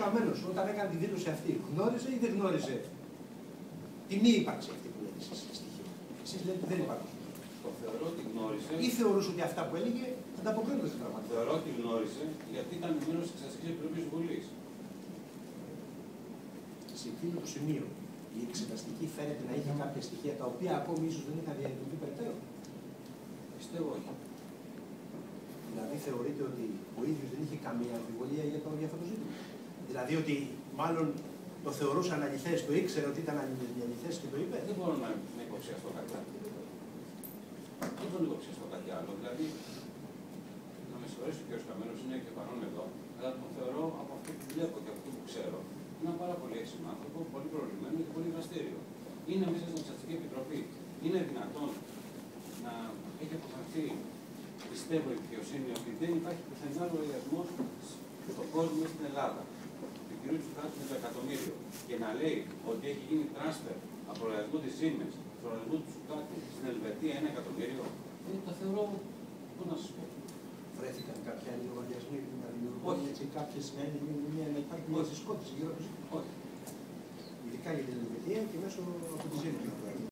Καμένος, όταν έκανε τη δήλωση αυτή, γνώριζε ή δεν γνώριζε τη μη ύπαρξη αυτή που λέτε εσείς στοιχείο? Εσείς λέτε ότι δεν υπάρχουν. Το θεωρώ ότι γνώρισε. Ή θεωρούσε ότι αυτά που έλεγε ανταποκρίνονται στην πραγματικότητα? Θεωρώ ότι γνώρισε γιατί ήταν μέρος της Εξεταστικής Επιτροπής Βουλής. Σε εκείνο το σημείο η εξεταστική φαίνεται να είχε κάποια στοιχεία τα οποία ακόμη ίσως δεν είχαν διαλυθεί περαιτέρω. Πιστεύω όχι. Δηλαδή θεωρείτε ότι ο ίδιος δεν είχε καμία αμφιβολία για αυτό το ζήτημα? Δηλαδή ότι μάλλον το θεωρούσαν αληθές, το ήξερε ότι ήταν αληθές και το είπε? Δεν μπορώ να υποψιαστώ κάτι άλλο. Δεν μπορώ να υποψιαστώ κάτι άλλο. Δηλαδή, να με συγχωρήσει ο κ. Καμένος, είναι και παρόν εδώ, αλλά τον θεωρώ από αυτό που βλέπω και από αυτό που ξέρω ένα πάρα πολύ έξυπνο άνθρωπο, πολύ προηγμένο και πολύ δραστήριο. Είναι μέσα στην Εξεταστική Επιτροπή. Είναι δυνατόν να έχει αποφανθεί, πιστεύω, η δικαιοσύνη ότι δεν υπάρχει πουθενά λογαριασμό στον κόσμο στην Ελλάδα του κ. Τσουκάτη με το εκατομμύριο και να λέει ότι έχει γίνει transfer από λογαριασμό τη Siemens στο λογαριασμό του Τσουκάτη στην Ελβετία 1 εκατομμύριο, το θεωρώ, πώ να σα πω. Βρέθηκαν κάποιοι άλλοι λογαριασμοί που να δημιουργούν έτσι κάποιες να υπάρχει μια συσκότηση γύρω από το ζήτημα? Όχι. Ειδικά για την Ελβετία και μέσω από τη Siemens.